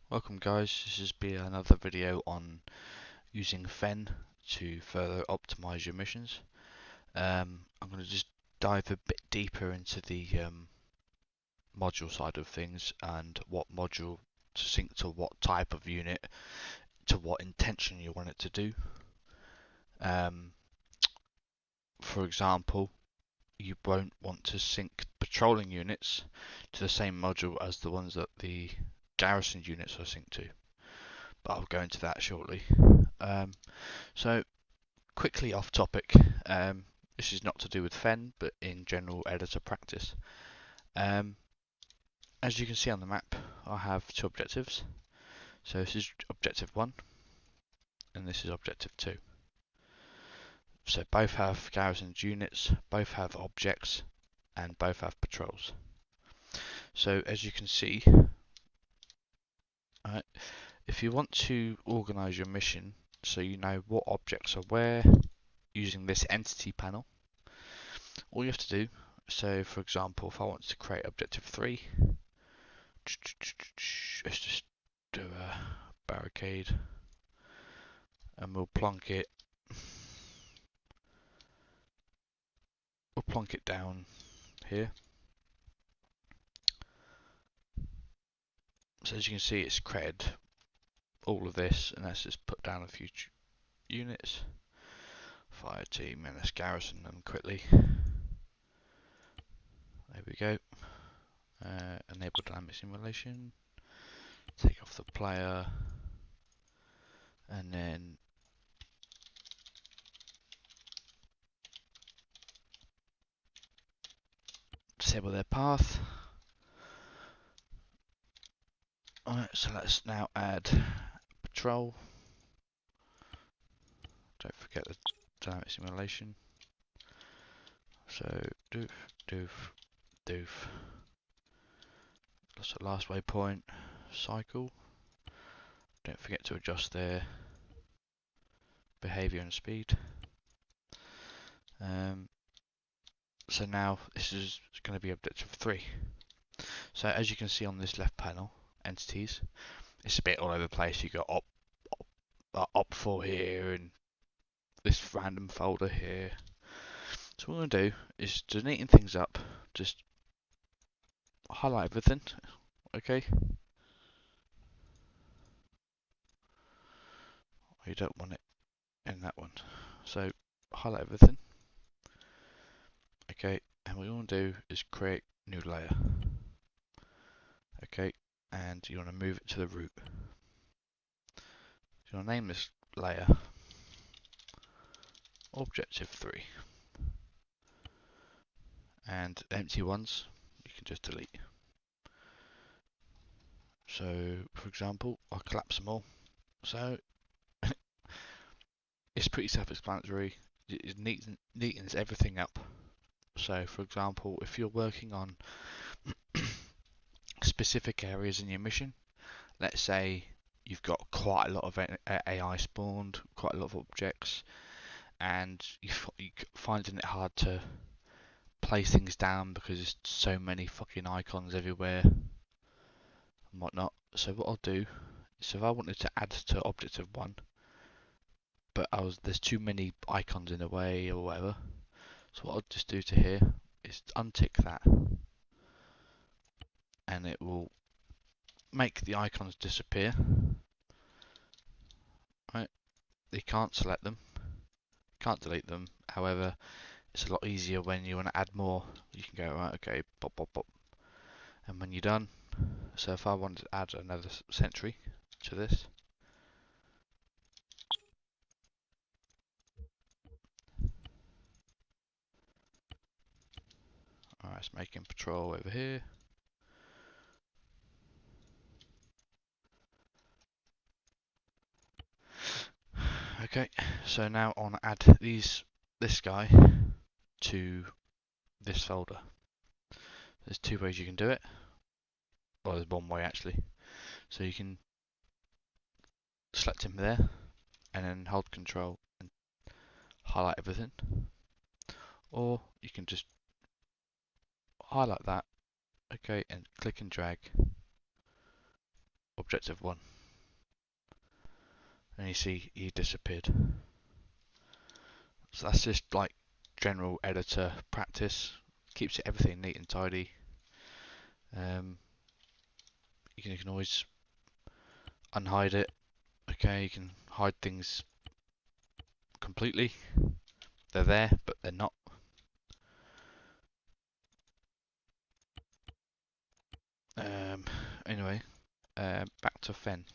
Welcome guys, this is be another video on using Fen to further optimize your missions. I'm going to just dive a bit deeper into the module side of things and what module to sync to what type of unit, to what intention you want it to do. For example, you won't want to sync patrolling units to the same module as the ones that the garrison units are synced to, but I'll go into that shortly. So quickly off topic, this is not to do with Fen, but in general editor practice. As you can see on the map, I have two objectives. So this is objective 1, and this is objective 2. So both have garrison units, both have objects, and both have patrols. So as you can see, if you want to organize your mission so you know what objects are where using this entity panel, all you have to do, so for example, if I want to create objective 3, let's just do a barricade and we'll plonk it down here. So as you can see, it's created all of this, and let's just put down a few units. Fire team, and let's garrison them quickly. There we go. Enable dynamic simulation. Take off the player, and then disable their path. Alright, so let's now add patrol. Don't forget the dynamic simulation. So doof, doof, doof. That's the last waypoint. Cycle. Don't forget to adjust their behavior and speed. So now this is going to be objective 3. So as you can see on this left panel, entities, it's a bit all over the place. You got op4 here and this random folder here. So what I'm going to do is, to neaten things up, just highlight everything, okay? You don't want it in that one. So highlight everything, okay? And what you want to do is create new layer, okay? And you want to move it to the root. You want to name this layer Objective 3, and empty ones you can just delete. So for example, I'll collapse them all. So it's pretty self-explanatory. It neatens everything up. So for example, if you're working on specific areas in your mission, let's say you've got quite a lot of AI spawned, quite a lot of objects, and you're finding it hard to place things down because there's so many fucking icons everywhere and whatnot. So what I'll do is, if I wanted to add to objective 1, but there's too many icons in the way or whatever, so what I'll just do to here is untick that, and it will make the icons disappear. Right, you can't select them, can't delete them. However, it's a lot easier when you want to add more. You can go, right, okay, pop, pop, pop, and when you're done, so if I wanted to add another sentry to this, alright, it's making patrol over here. Okay, so now I want to add this guy to this folder. There's two ways you can do it. Well, there's one way actually. So you can select him there, and then hold Control and highlight everything. Or you can just highlight that, okay, and click and drag, objective 1. And you see he disappeared. So that's just like general editor practice. Keeps everything neat and tidy. You can always unhide it. Okay, you can hide things completely. They're there, but they're not. Anyway, back to Fen.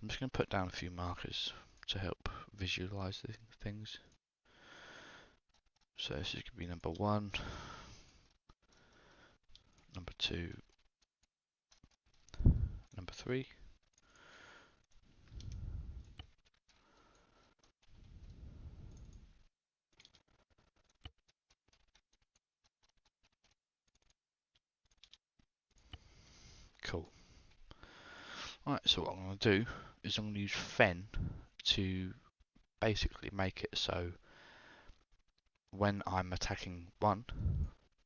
I'm just going to put down a few markers to help visualize the things. So this is going to be number 1, number 2, number 3. Cool. Alright, so what I'm going to do is I'm going to use Fen to basically make it so when I'm attacking 1,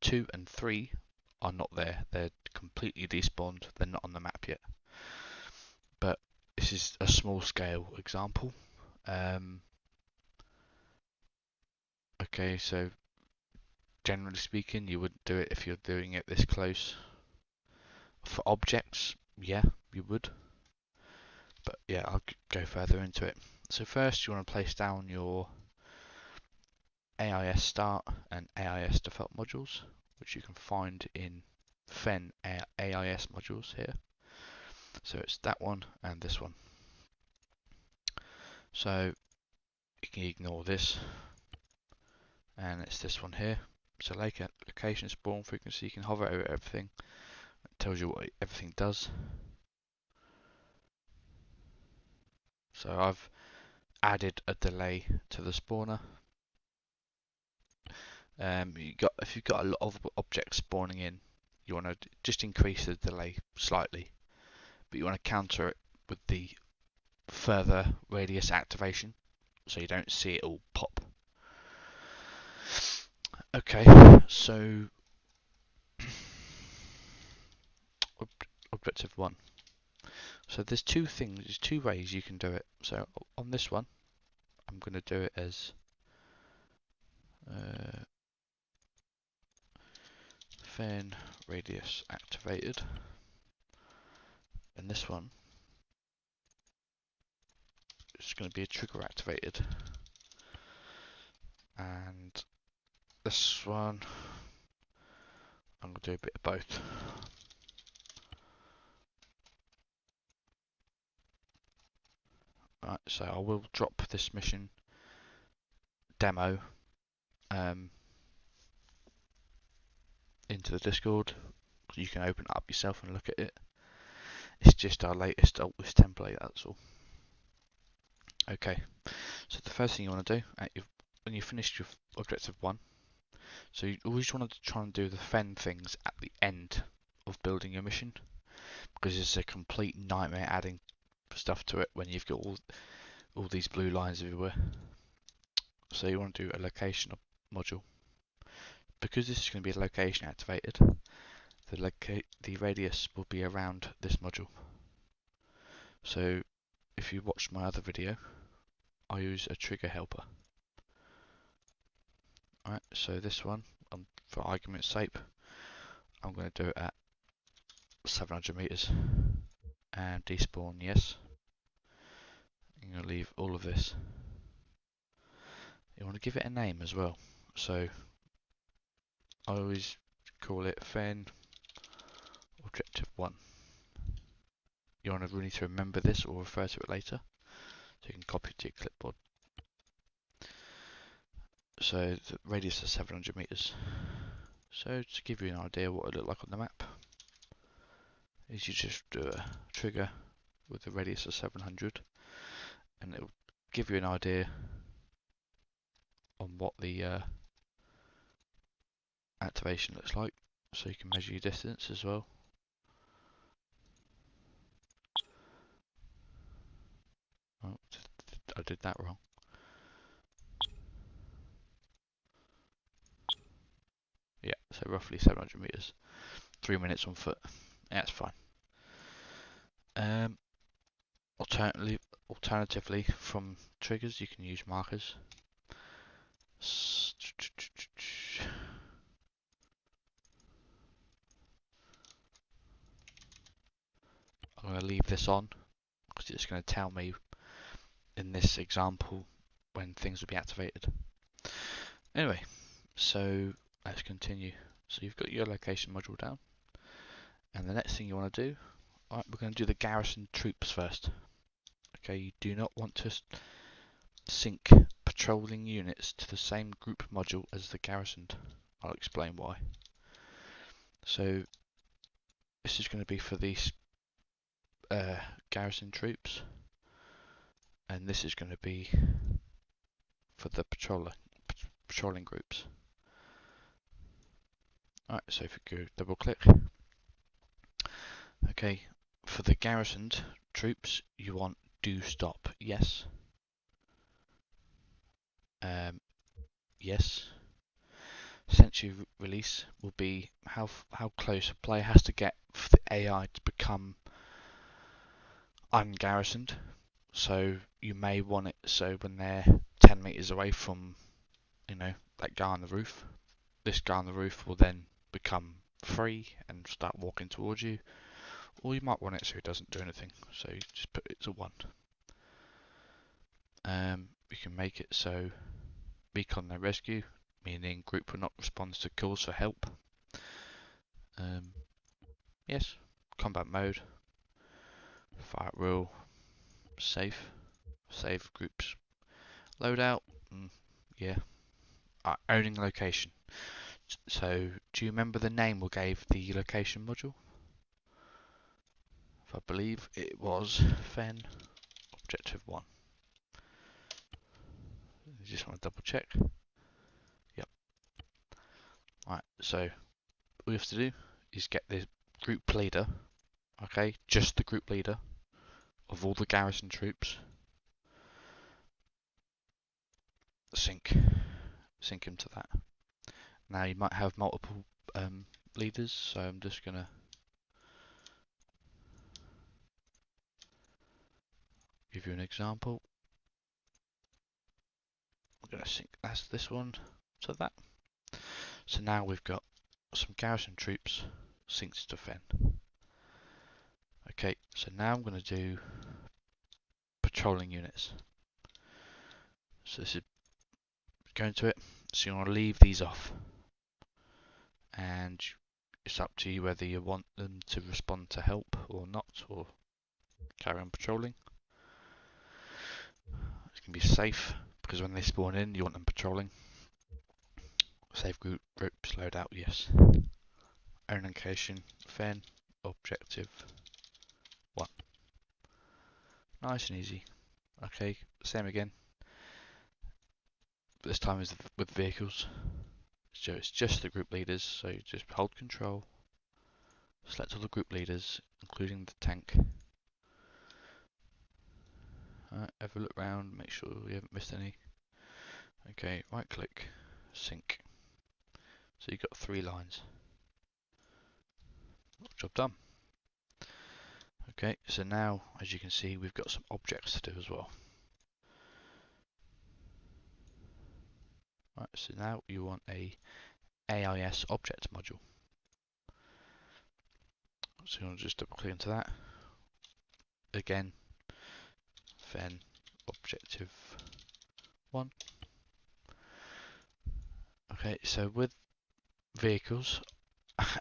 2 and 3 are not there. They're completely despawned. They're not on the map yet. But this is a small scale example. Okay, so generally speaking, you wouldn't do it if you're doing it this close. For objects, yeah, you would. But yeah, I'll go further into it. So first, you want to place down your AIS start and AIS default modules, which you can find in Fen AIS modules here. So it's that one and this one. So you can ignore this, and it's this one here. So location spawn frequency, you can hover over everything. It tells you what everything does. So I've added a delay to the spawner. If you've got a lot of objects spawning in, you want to just increase the delay slightly, but you want to counter it with the further radius activation, so you don't see it all pop. Okay, so objective 1. So there's two ways you can do it. So on this one, I'm going to do it as Fen radius activated, and this one is going to be a trigger activated, and this one I'm going to do a bit of both. Right, so I will drop this mission demo into the Discord. You can open it up yourself and look at it. It's just our latest altlist template, that's all. Okay, so the first thing you want to do when you've finished your objective 1, so you always want to try and do the Fen things at the end of building your mission, because it's a complete nightmare adding stuff to it when you've got all these blue lines everywhere. So you want to do a location module. Because this is going to be location activated, the radius will be around this module. So if you watch my other video, I use a trigger helper. Alright, so this one, for argument's sake, I'm going to do it at 700 meters and despawn yes. I'm going to leave all of this. You want to give it a name as well. So I always call it Fen Objective 1. You want to really need to remember this or refer to it later, so you can copy it to your clipboard. So the radius is 700 meters. So to give you an idea what it looked like on the map, is you just do a trigger with a radius of 700, and it will give you an idea on what the activation looks like, so you can measure your distance as well. Oh, I did that wrong. Yeah, so roughly 700 meters, 3 minutes on foot. Yeah, that's fine. Um, alternatively, from triggers, you can use markers. I'm going to leave this on because it's going to tell me in this example when things will be activated. Anyway, so let's continue. So you've got your location module down, and the next thing you want to do, alright, we're going to do the Garrison Troops first. Okay, you do not want to sync patrolling units to the same group module as the garrisoned. I'll explain why. So this is going to be for these Garrison Troops, and this is going to be for the patrolling groups. Alright, so if you go double click, okay, for the garrisoned troops you want do stop yes, yes. Sensory release will be how close a player has to get for the AI to become ungarrisoned. So you may want it so when they're 10 meters away from, that guy on the roof, this guy on the roof will then become free and start walking towards you. Or you might want it so it doesn't do anything. So you just put it to 1. You can make it so recon no rescue, meaning group will not respond to calls for help. Yes, combat mode, fire rule, save groups, loadout, yeah. Owning location. So, do you remember the name we gave the location module? I believe it was Fen Objective 1. You just want to double check. Yep. Alright, so all you have to do is get the group leader, okay, just the group leader of all the garrison troops. Sync him to that. Now you might have multiple leaders, so I'm just gonna give you an example. I'm gonna sync this one to that. So now we've got some garrison troops synced to Fen. Okay, so now I'm gonna do patrolling units. So this is going to it. So you want to leave these off, and it's up to you whether you want them to respond to help or not, or carry on patrolling. It's going to be safe because when they spawn in, you want them patrolling. Save groups, loadout, yes. Own location, Fen, objective 1. Nice and easy. Okay, same again. But this time is with vehicles. So it's just the group leaders, so you just hold control, select all the group leaders, including the tank. Have a look round, make sure we haven't missed any. Okay, right click, sync. So you've got 3 lines. Job done. Okay, so now, as you can see, we've got some objects to do as well. Right, so now you want a AIS object module. So you want to just double click into that. Again, Fen objective 1. Okay, so with vehicles,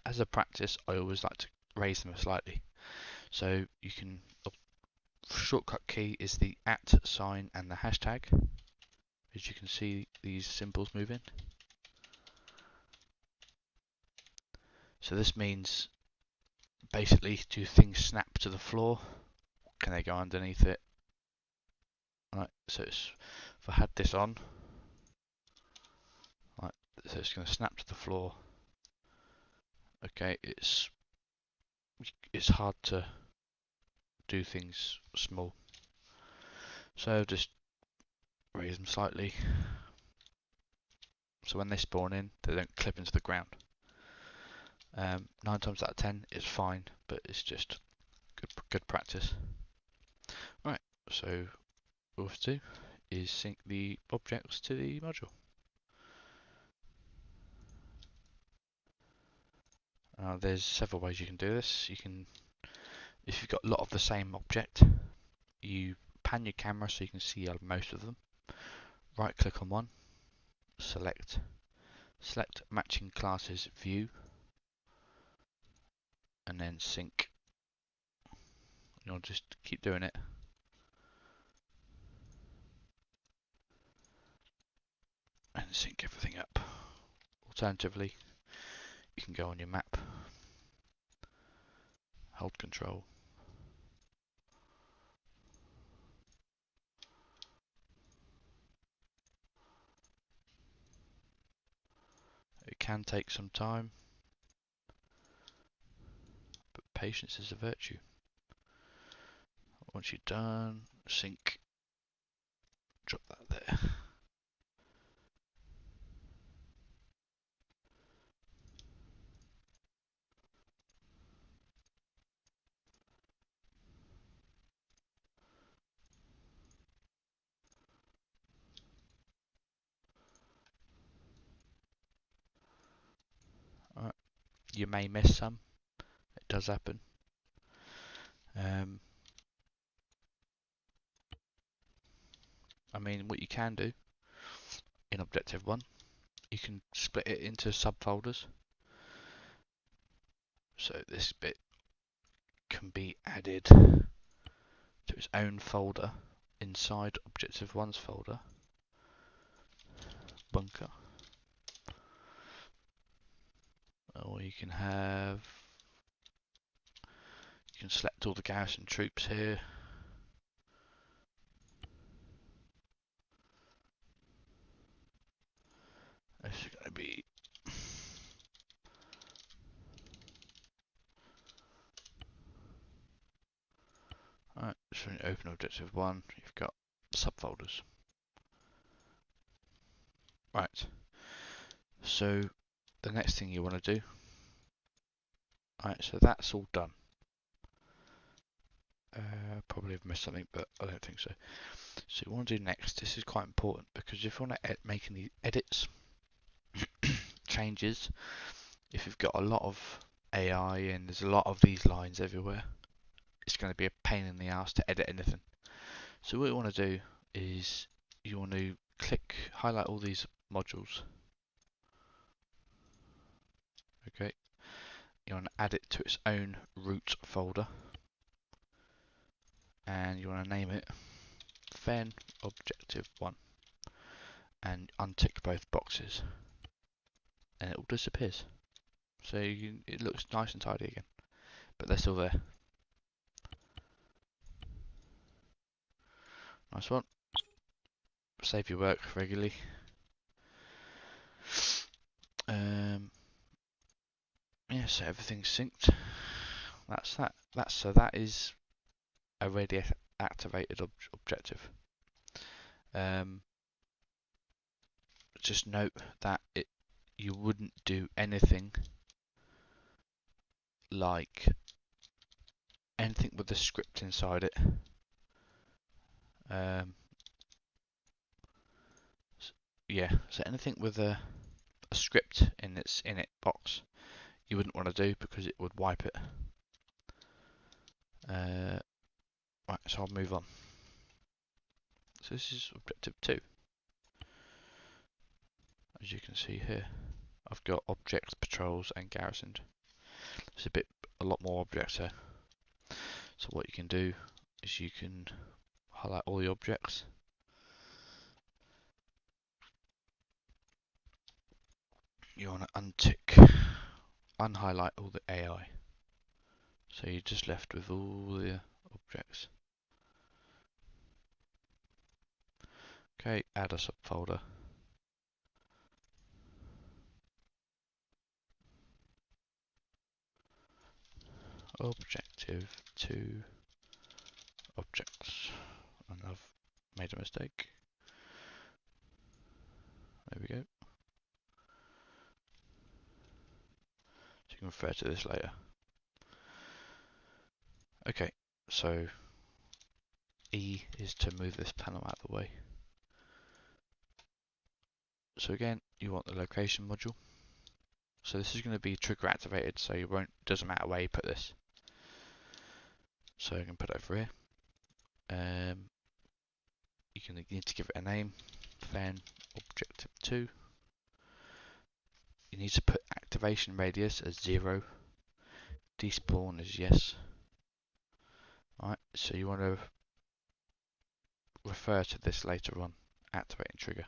as a practice, I always like to raise them slightly. So you can, shortcut key is the @ sign and the hashtag. As you can see, these symbols moving. So this means basically, do things snap to the floor? Can they go underneath it? Right, so if I had this on, right, so it's going to snap to the floor. Okay, it's hard to do things small. So just raise them slightly. So when they spawn in, they don't clip into the ground. 9 times out of 10 it's fine, but it's just Good practice. Right, so all we have to do is sync the objects to the module. There's several ways you can do this. You can, if you've got a lot of the same object, you pan your camera so you can see most of them. Right click on one, select matching classes view, and then sync. You'll just keep doing it. And sync everything up. Alternatively, you can go on your map, hold control, it can take some time, but patience is a virtue. Once you're done, sync, drop that there. Alright, you may miss some, it does happen. I mean, what you can do in Objective 1, you can split it into subfolders. So this bit can be added to its own folder inside Objective 1's folder, bunker. Or you can select all the Garrison Troops here. This is going to be alright, so when you open Objective 1, you've got subfolders. Right, so the next thing you want to do, alright, so that's all done. Probably have missed something, but I don't think so. So what you want to do next, this is quite important, because if you want to make any edits, changes, if you've got a lot of AI and there's a lot of these lines everywhere, it's going to be a pain in the ass to edit anything. So what you want to do is you want to highlight all these modules. Okay, you want to add it to its own root folder, and you want to name it Fen Objective 1, and untick both boxes, and it all disappears. So it looks nice and tidy again, but they're still there. Nice one. Save your work regularly. Yeah, so everything's synced. That's that. That is a ready activated objective. Just note that you wouldn't do anything like anything with the script inside it. Yeah, so anything with a script in its box, you wouldn't want to do because it would wipe it. Right, so I'll move on. So this is Objective 2. As you can see here, I've got objects, patrols, and garrisoned. There's a lot more objects here. So what you can do is you can highlight all the objects. You want to unhighlight all the AI. So you're just left with all the objects. Okay, add a subfolder. Objective 2 objects. And I've made a mistake. There we go. So you can refer to this later. Okay, so E is to move this panel out of the way. So again, you want the location module. So this is going to be trigger activated, so you won't, doesn't matter where you put this. So you can put it over here. You need to give it a name, then objective 2. You need to put activation radius as 0, despawn as yes. Alright, so you want to refer to this later on, activating trigger.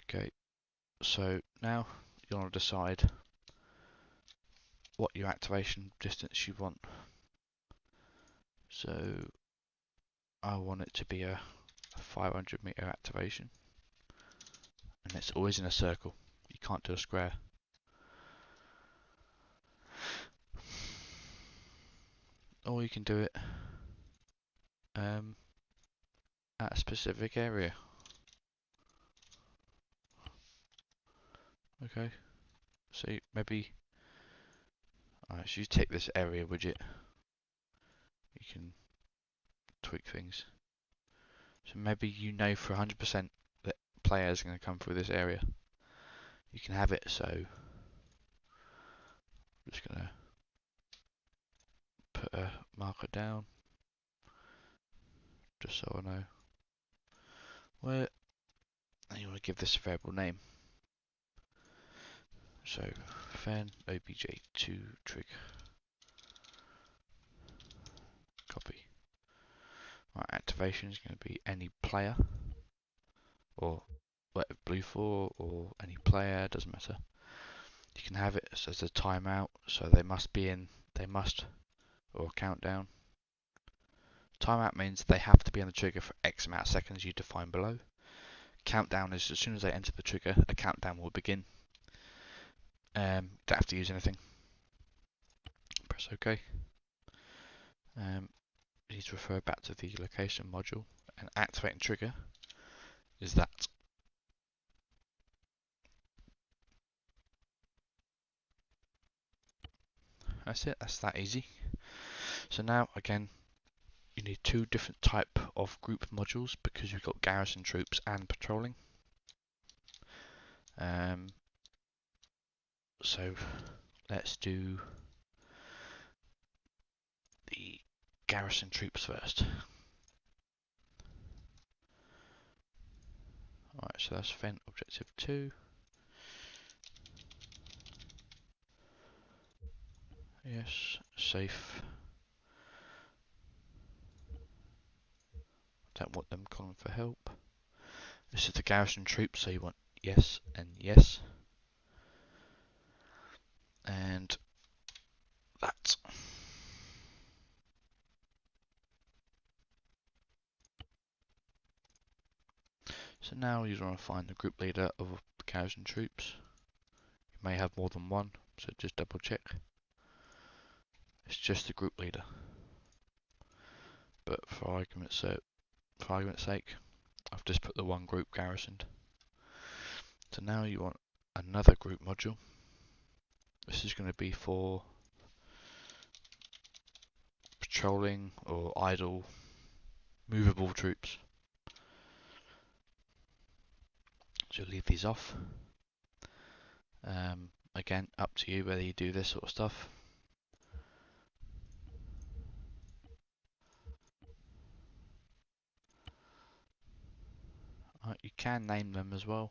Okay, so now you want to decide what your activation distance you want. So I want it to be a 500 meter activation, and it's always in a circle. You can't do a square. Or you can do it at a specific area. Okay, so maybe, alright, so you take this area widget, you can tweak things. So maybe you know for 100% that players are going to come through this area. You can have it so, I'm just going to put a marker down, just so I know where, and you want to give this a variable name. So fan obj2 trig, copy. Right, activation is going to be any player, or whatever blue for, or any player, doesn't matter. You can have it as a timeout, so they must, or a countdown. Timeout means they have to be on the trigger for X amount of seconds you define below. Countdown is as soon as they enter the trigger, a countdown will begin. Don't have to use anything. Press OK. You need to refer back to the location module, and activating trigger is that. That's it, that's that easy. So now again, you need two different type of group modules because you've got garrison troops and patrolling. So let's do the garrison troops first. Alright, so that's vent objective 2. Yes, safe. Don't want them calling for help. This is the garrison troops, so you want yes and yes. And that. So now you want to find the group leader of the garrison troops. You may have more than one, so just double check. It's just the group leader. But for argument's sake, I've just put the one group garrisoned. So now you want another group module. This is going to be for patrolling or idle movable troops. So leave these off. Again, up to you whether you do this sort of stuff. You can name them as well.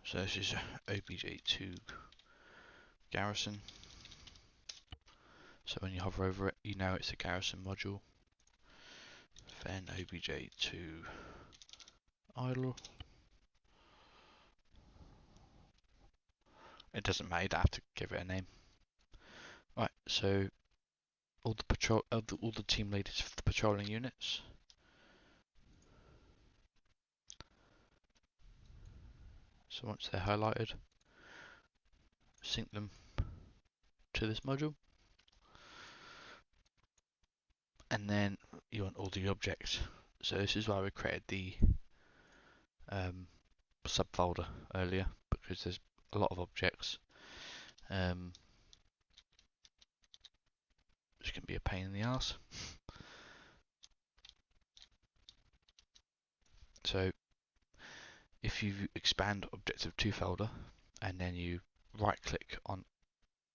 So this is OBJ2 Garrison. So when you hover over it, you know it's a Garrison module. Then OBJ2 idle. It doesn't matter, you don't have to give it a name. Right, so all the team leaders for the patrolling units. So once they're highlighted, sync them to this module. And then you want all the objects. So this is why we created the subfolder earlier, because there's a lot of objects. It's going to be a pain in the ass. So if you expand Objective 2 folder and then you right click on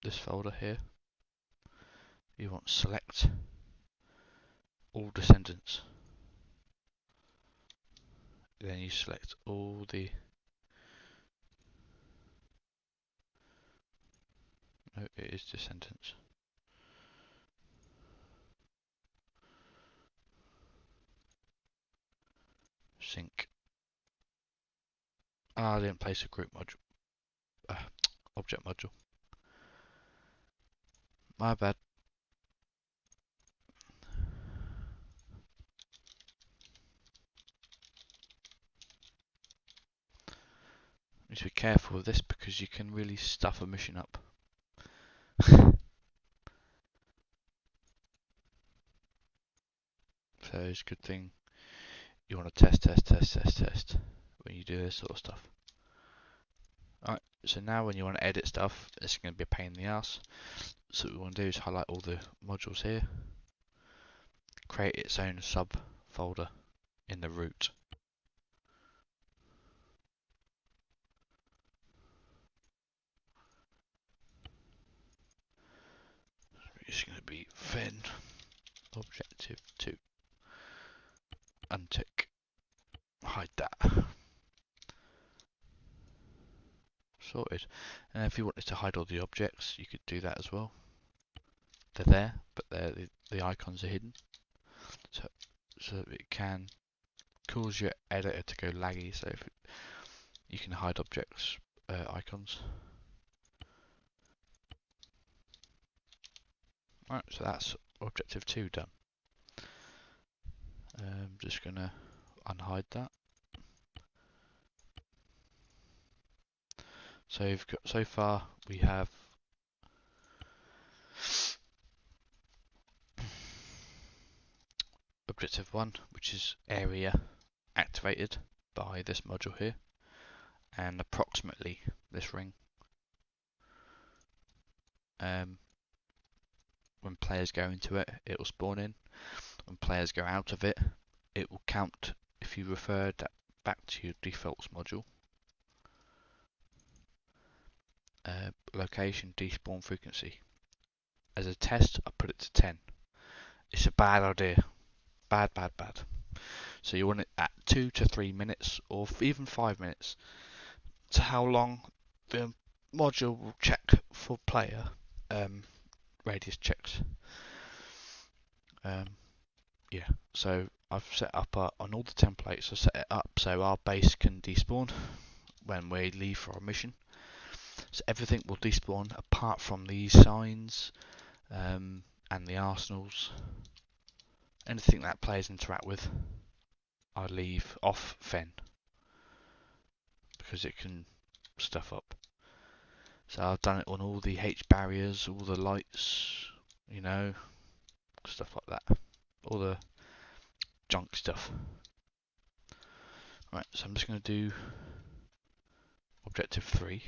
this folder here, you want to select all descendants. Then you select all the no, it is descendants. Sync. I didn't place a group module. Object module. My bad. Need to be careful with this because you can really stuff a mission up. So it's a good thing you want to test when you do this sort of stuff. Alright, so now when you want to edit stuff, it's going to be a pain in the ass. So what we want to do is highlight all the modules here, create its own subfolder in the root. It's going to be Fen Objective 2. Untick. Hide that. Sorted. And if you wanted to hide all the objects, you could do that as well. They're there, but the icons are hidden. So it can cause your editor to go laggy. So if you can hide objects, icons. Right, so that's Objective 2 done. Just gonna unhide that. So far we have Objective 1, which is area activated by this module here, and approximately this ring. When players go into it, it will spawn in. When players go out of it, it will count if you refer that back to your defaults module. Location despawn frequency. As a test, I put it to 10. It's a bad idea. Bad. So you want it at 2 to 3 minutes, or even 5 minutes, to how long the module will check for player radius checks. Yeah, so I've set up on all the templates. I set it up so our base can despawn when we leave for our mission. So everything will despawn apart from these signs and the arsenals. Anything that players interact with, I leave off Fen because it can stuff up. So I've done it on all the H barriers, all the lights, you know, stuff like that. All the junk stuff. Right, so I'm just going to do Objective 3.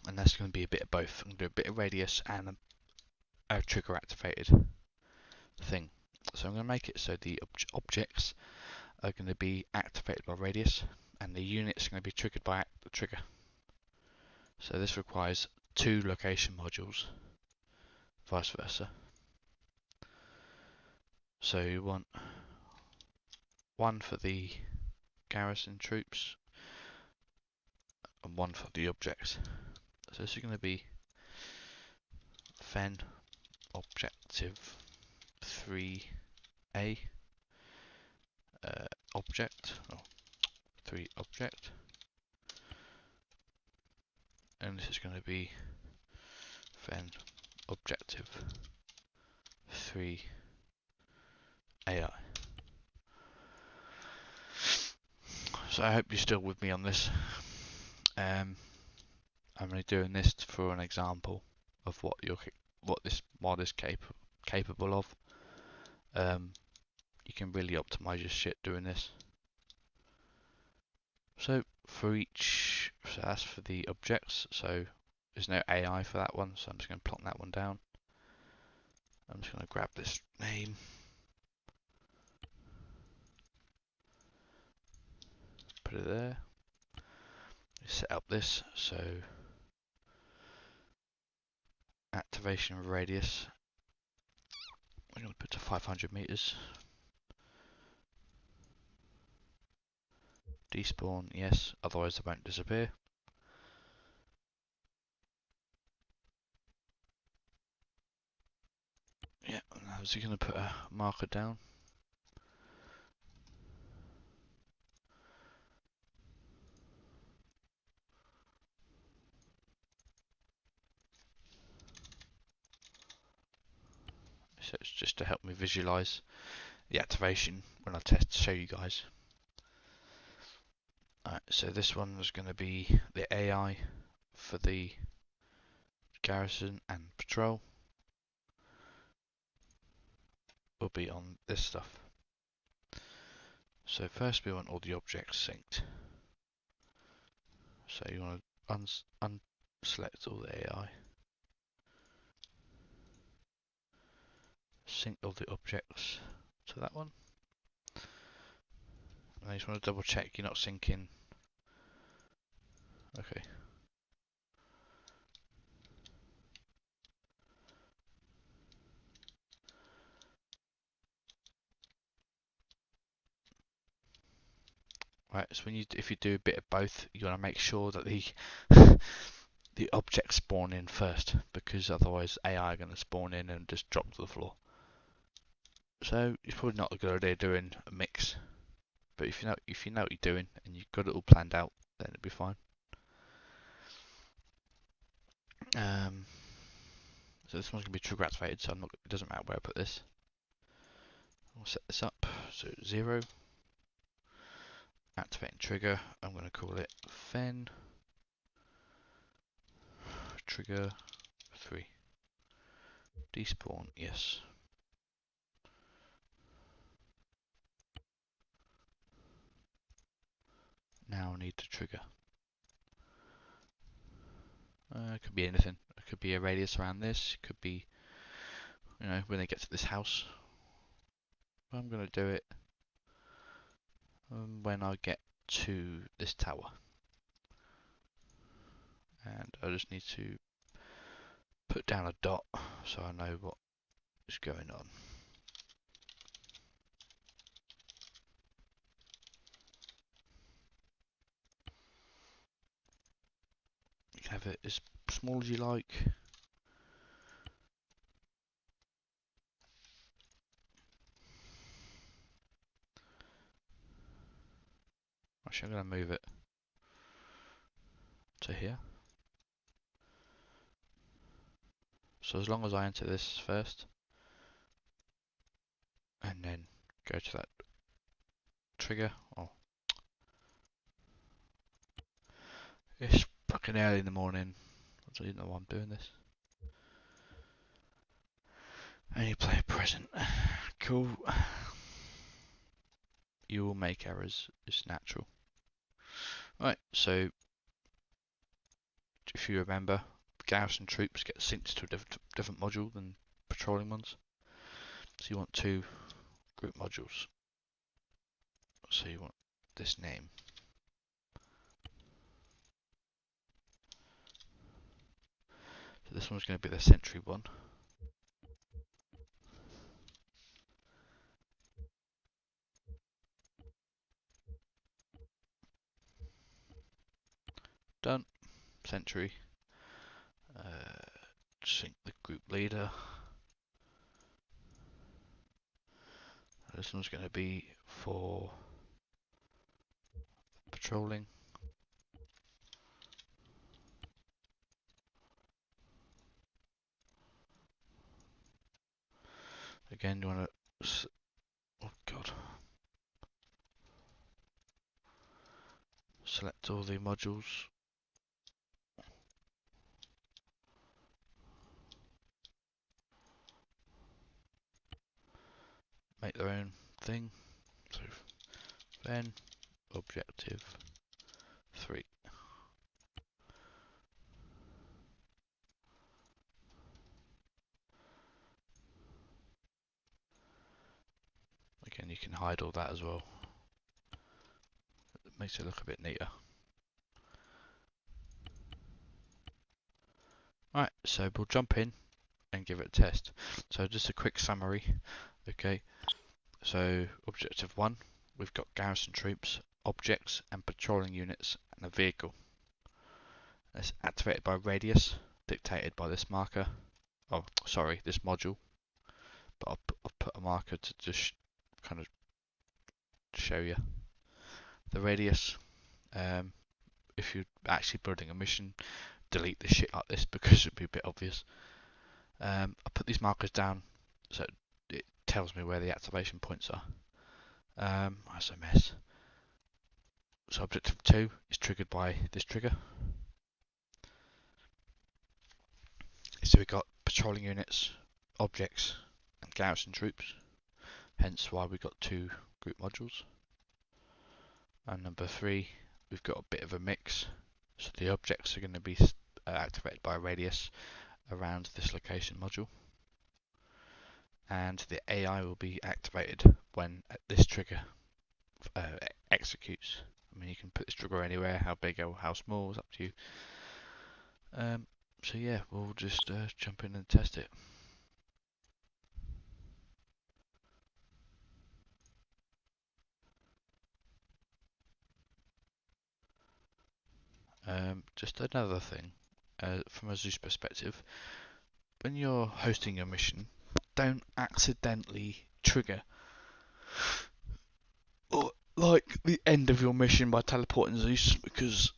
And that's going to be a bit of both. I'm going to do a bit of radius and a trigger activated thing. So I'm going to make it so the objects are going to be activated by radius and the units are going to be triggered by the trigger. So this requires 2 location modules, vice versa. So you want one for the Garrison Troops and one for the objects. So this is going to be Fen Objective 3A object, or 3 object, and this is going to be Fen Objective 3 AI. So I hope you're still with me on this. I'm only doing this for an example of what this mod is capable of. You can really optimize your shit doing this. So for each, so that's for the objects. So there's no AI for that one, so I'm just going to plot that one down. I'm just going to grab this name, put it there, set up this, so activation radius, we're going to put to 500 meters. Despawn, yes, otherwise they won't disappear. Yeah, I was going to put a marker down. So it's just to help me visualize the activation when I test to show you guys. Alright, so this one is going to be the AI for the garrison and patrol. Will be on this stuff. So first we want all the objects synced. So you want to unselect all the AI. Sync all the objects to that one. And you just want to double check you're not syncing. Okay. Right, so if you do a bit of both, you want to make sure that the the objects spawn in first, because otherwise AI are going to spawn in and just drop to the floor. So it's probably not a good idea doing a mix, but if you know what you're doing and you've got it all planned out, then it'll be fine. So this one's going to be trigger activated, so it doesn't matter where I put this. I'll set this up, so 0, activating trigger, I'm going to call it Fen trigger 3. Despawn, yes. Now I need to trigger. It could be anything. It could be a radius around this. It could be, when they get to this house. I'm going to do it when I get to this tower. And I just need to put down a dot so I know what is going on. You can have it as small as you like. Actually, I'm going to move it to here. So as long as I enter this first, and then go to that trigger. Oh, it's fucking early in the morning. I don't know why I'm doing this. And you play a present. Cool. You will make errors. It's natural. Right, so if you remember, Garrison Troops get synced to a different module than patrolling ones. So you want 2 group modules. So you want this name. So this one's going to be the sentry one. Done. Sentry. Sync the group leader. This one's going to be for patrolling. Again, you want to... Oh god. Select all the modules. Make their own thing. So then objective 3. Again, you can hide all that as well. It makes it look a bit neater. Right, so we'll jump in and give it a test. So just a quick summary. Okay, so objective 1, we've got garrison troops, objects and patrolling units and a vehicle. It's activated by radius, dictated by this marker. Oh, sorry, this module. But I'll put a marker to just kind of show you the radius. If you're actually building a mission, delete the shit like this because it'd be a bit obvious. I put these markers down so it tells me where the activation points are. That's a mess. So objective 2 is triggered by this trigger. So we've got patrolling units, objects and garrison troops, hence why we've got 2 group modules. And number 3, we've got a bit of a mix, so the objects are going to be activated by a radius around this location module, and the AI will be activated when this trigger executes. I mean, you can put this trigger anywhere, how big or how small is up to you. So yeah, we'll just jump in and test it. Just another thing, from a Zeus perspective, when you're hosting your mission, don't accidentally trigger like the end of your mission by teleporting Zeus, because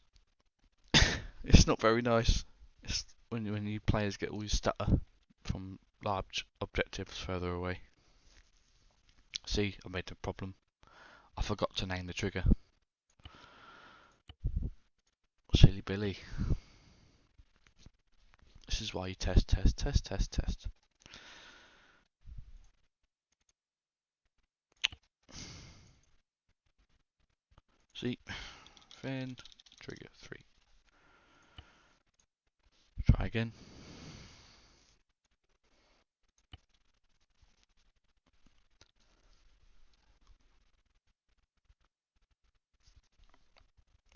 it's not very nice. It's when you players get all your stutter from large objectives further away. See, I made a problem. I forgot to name the trigger. Silly Billy. This is why you test. See, then trigger 3. Try again.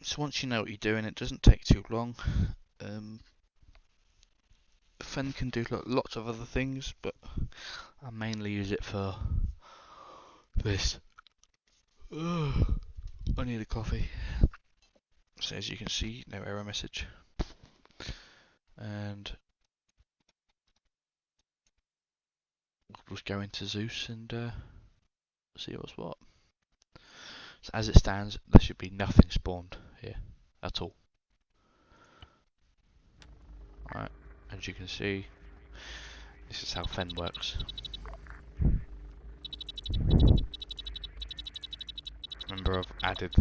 So once you know what you're doing, it doesn't take too long. Fen can do lots of other things, but I mainly use it for this. Ugh, I need a coffee. So as you can see, no error message. And we'll just go into Zeus and see what's what. So as it stands, there should be nothing spawned here at all. Alright, as you can see, this is how Fen works. Remember, I've added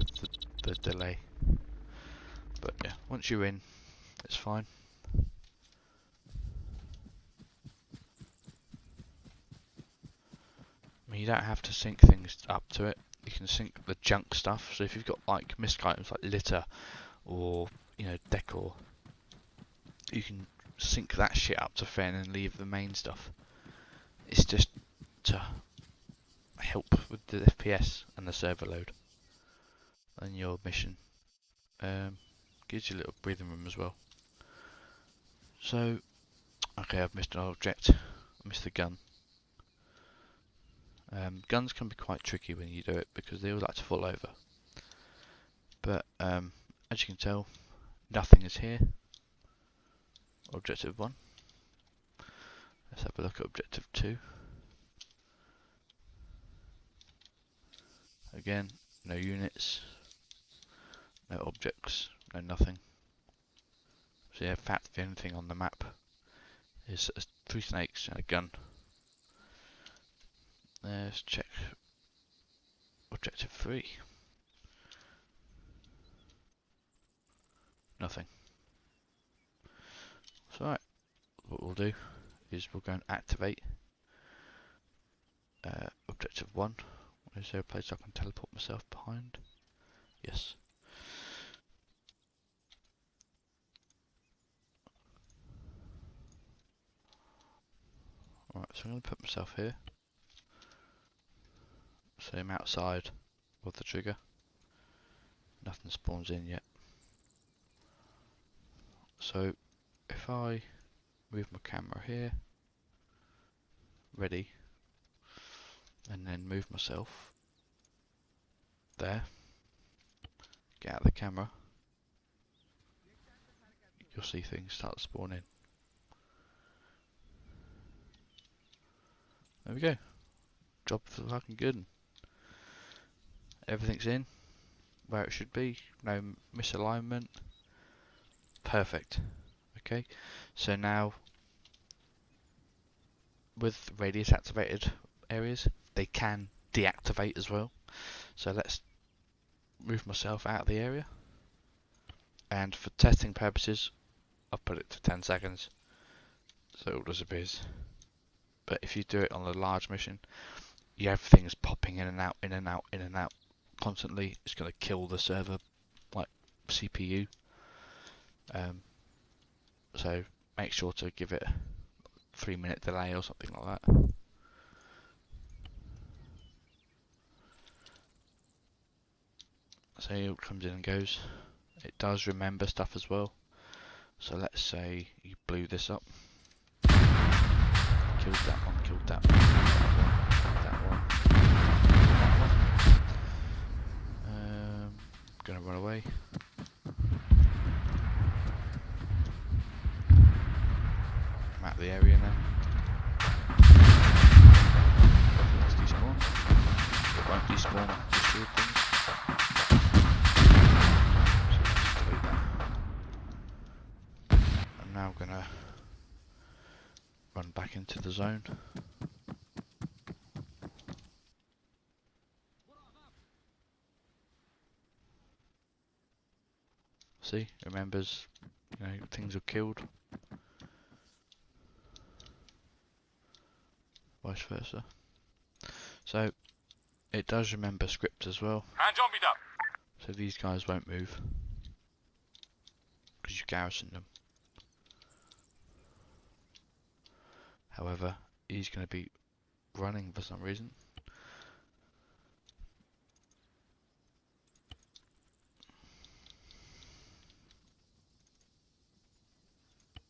the delay. But yeah, once you're in, it's fine. I mean, you don't have to sync things up to it. You can sync the junk stuff. So if you've got like misc items like litter or decor, you can sync that shit up to Fen and leave the main stuff. It's just to help with the FPS and the server load and your mission. Gives you a little breathing room as well. So, okay, I've missed an object. I missed the gun. Guns can be quite tricky when you do it because they all like to fall over. But as you can tell, nothing is here. Objective 1. Let's have a look at objective 2. Again, no units, no objects, no nothing. So yeah, in fact, the only thing on the map is 3 snakes and a gun. Let's check objective 3. Nothing. So right, what we'll do is we'll go and activate objective 1. Is there a place I can teleport myself behind? Yes. Alright, so I'm going to put myself here. So So I'm outside of the trigger. Nothing spawns in yet. So if I move my camera here, ready, and then move myself there, get out of the camera, you'll see things start spawning. There we go. Job fucking good. Everything's in where it should be. No misalignment. Perfect. Okay. So now with radius activated areas, they can deactivate as well. So let's move myself out of the area. And for testing purposes, I'll put it to 10 seconds. So it all disappears. But if you do it on a large mission, everything's popping in and out, in and out, in and out constantly. It's going to kill the server, like CPU. So make sure to give it a 3-minute delay or something like that. So it comes in and goes. It does remember stuff as well. So let's say you blew this up. Killed that one, killed that one, that one, that one. Gonna run away. I'm out of the area now. Let's despawn. It won't despawn, destroyed things. So let's delete that. I'm now gonna run back into the zone. See, remembers, things are killed. Vice versa. So it does remember scripts as well. So these guys won't move because you garrison them. However, he's going to be running for some reason.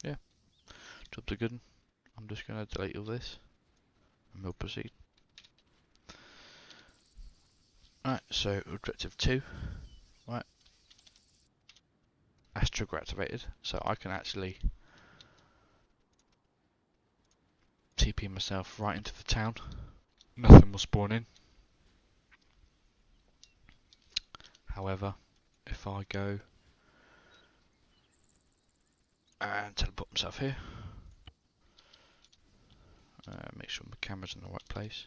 Yeah, jobs are good. I'm just going to delete all this and we'll proceed. Right, so objective 2. Right, that's trigger activated, so I can actually TP myself right into the town. Nothing will spawn in. However, if I go and teleport myself here, make sure my camera's in the right place.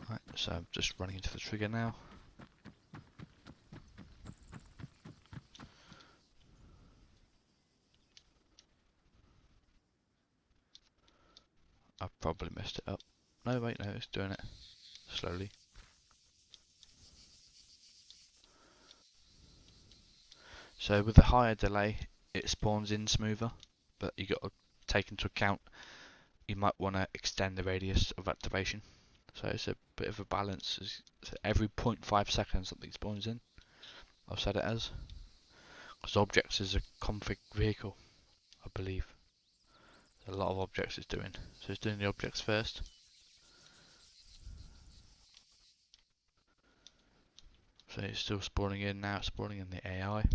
Right, so I'm just running into the trigger now. I've probably messed it up. No, wait, no, it's doing it slowly. So with the higher delay, it spawns in smoother, but you got to take into account you might want to extend the radius of activation. So it's a bit of a balance. So every 0.5 seconds something spawns in. I've set it as. Because objects is a config vehicle, I believe. A lot of objects it's doing. So it's doing the objects first. So it's still spawning in now, it's spawning in the AI.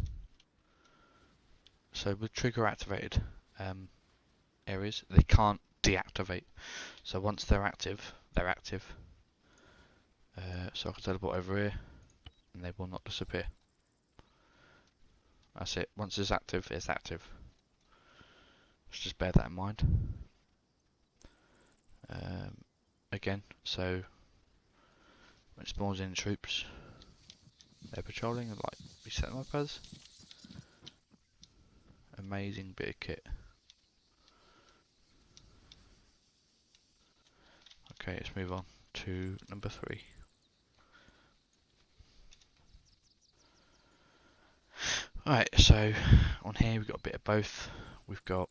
So with trigger activated areas, they can't deactivate. So once they're active, they're active. So I can teleport over here and they will not disappear. That's it. Once it's active, it's active. Let's just bear that in mind. Again, so when it spawns in troops, they're patrolling and like we set them up as. Amazing bit of kit. Okay, let's move on to number 3. Right, so on here we've got a bit of both. We've got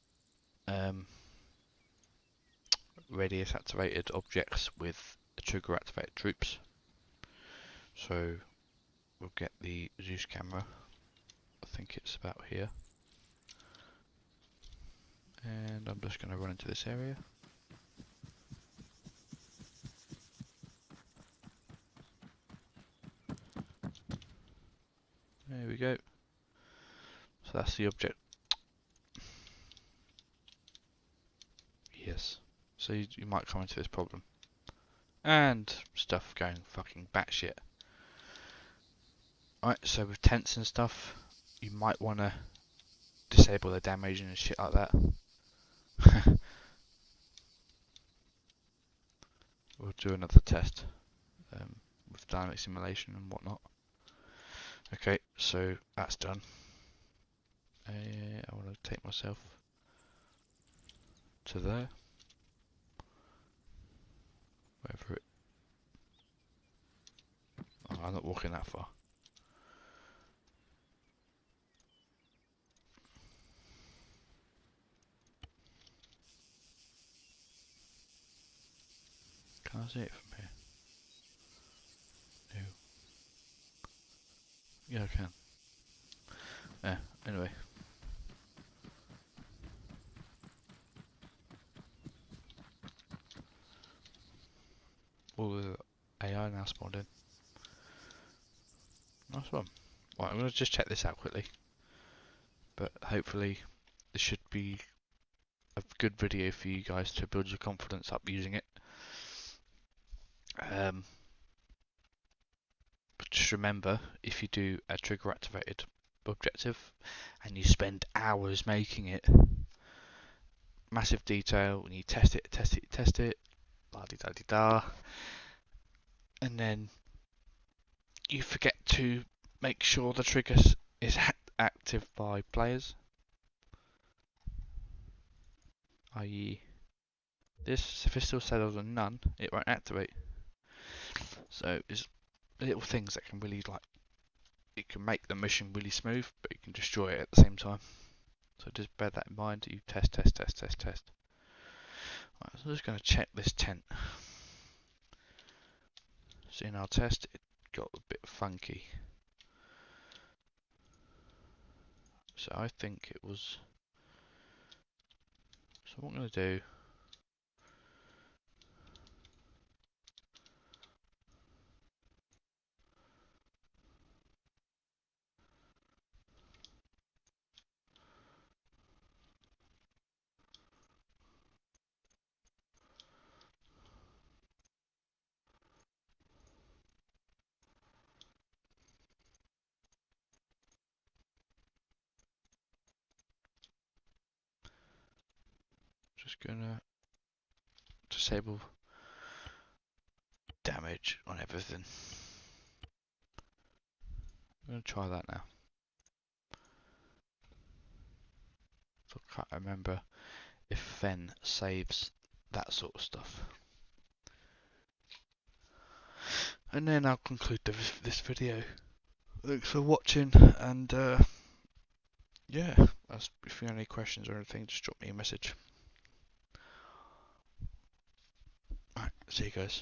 radius activated objects with trigger activated troops. So we'll get the Zeus camera. I think it's about here. And I'm just going to run into this area. There we go. So that's the object. Yes. So you might come into this problem. And stuff going fucking batshit. Alright, so with tents and stuff, you might want to disable the damage and shit like that. We'll do another test with dynamic simulation and whatnot. Okay, so that's done. I want to take myself to there. Wherever it... Oh, I'm not walking that far. Can I see it from here? No. Yeah, I can. Yeah, anyway. All the AI now spawned in. Nice one. Right, I'm going to just check this out quickly. But hopefully this should be a good video for you guys to build your confidence up using it. But just remember, if you do a trigger activated objective and you spend hours making it, massive detail, and you test it, la di da di da, and then you forget to make sure the trigger is active by players, i.e. this, if it's still set as a none, it won't activate. So it's little things that can really, like, it can make the mission really smooth, but you can destroy it at the same time. So just bear that in mind. You test. Right, so I'm just going to check this tent. So in our test, it got a bit funky. So I think it was... So what I'm going to do... Just going to disable damage on everything. I'm going to try that now. So I can't remember if Fen saves that sort of stuff. And then I'll conclude this video. Thanks for watching, and yeah, if you have any questions or anything, just drop me a message. Alright, see you guys.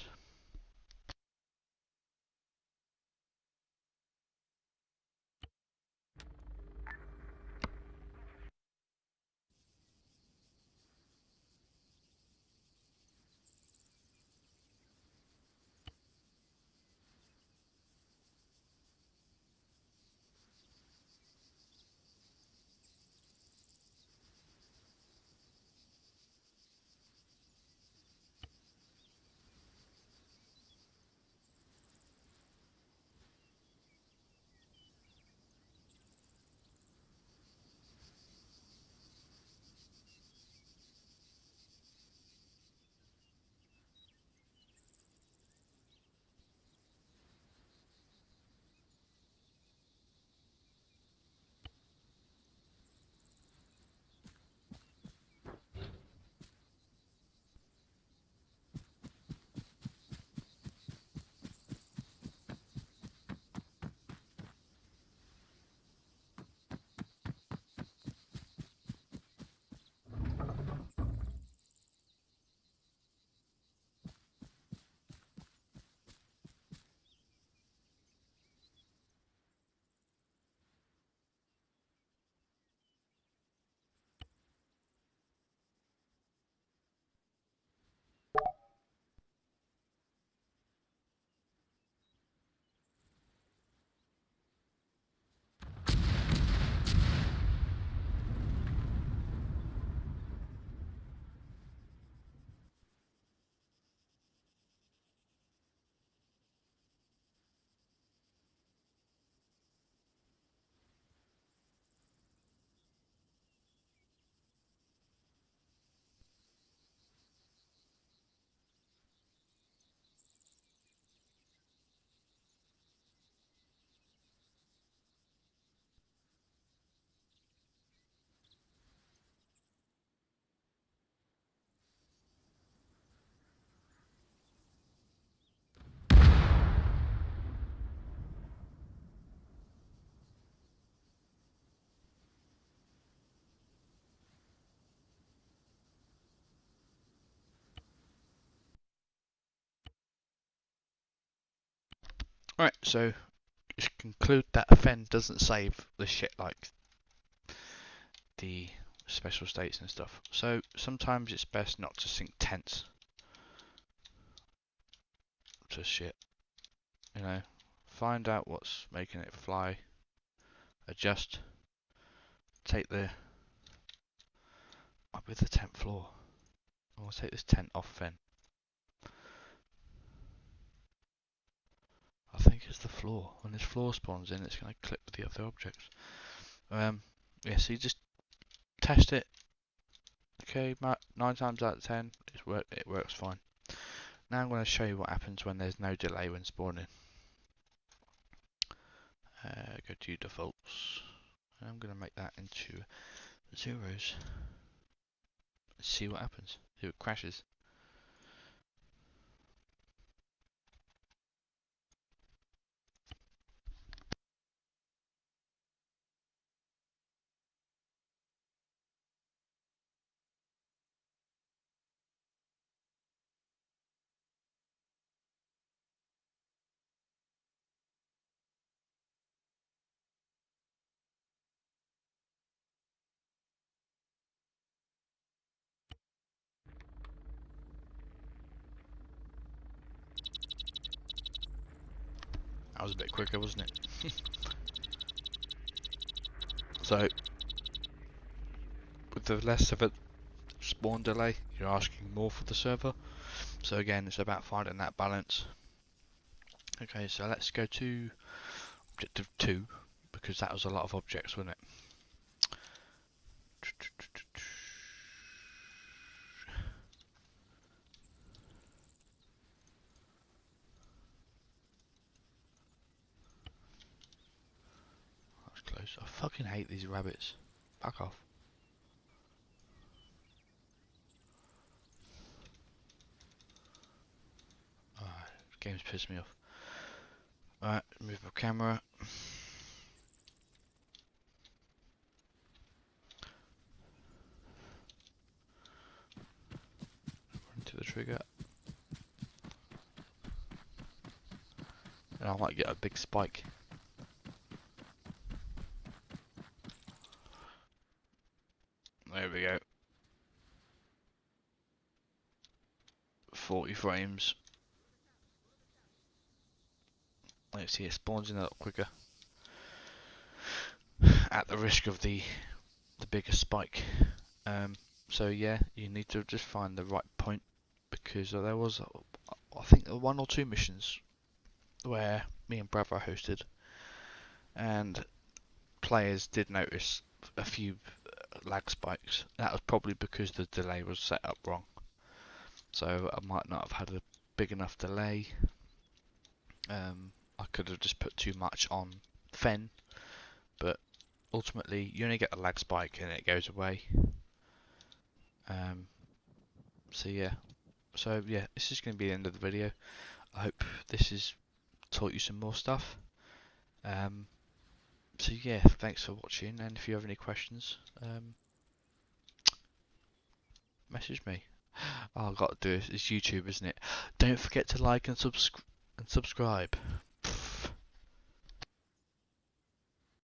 Alright, so just conclude that Fen doesn't save the shit like the special states and stuff. So sometimes it's best not to sync tents to shit. You know, find out what's making it fly, adjust, take the with the tent floor. I'll take this tent off then. I think it's the floor. When this floor spawns in, it's going to clip with the other objects. Yeah, so you just test it. Okay, 9 times out of 10, it works fine. Now I'm going to show you what happens when there's no delay when spawning. Go to defaults. And I'm going to make that into zeros. See what happens. See if it crashes. That was a bit quicker, wasn't it? So, with the less of a spawn delay, you're asking more for the server. So again, it's about finding that balance. Okay, so let's go to objective 2, because that was a lot of objects, wasn't it? That was close. I fucking hate these rabbits. Fuck off. This game's pissed me off. Alright, move my camera. Run to the trigger. And I might get a big spike. There we go. 40 frames. Let's see, it spawns in a lot quicker. At the risk of the bigger spike. So yeah, you need to just find the right point, because there was, I think, 1 or 2 missions where me and Bravo hosted, and players did notice a few lag spikes. That was probably because the delay was set up wrong. So I might not have had a big enough delay. I could have just put too much on Fen, but ultimately you only get a lag spike and it goes away. So yeah, this is going to be the end of the video. I hope this has taught you some more stuff. So yeah, thanks for watching, and if you have any questions, message me. Oh, I've got to do it. It's YouTube, isn't it? Don't forget to like and subscribe.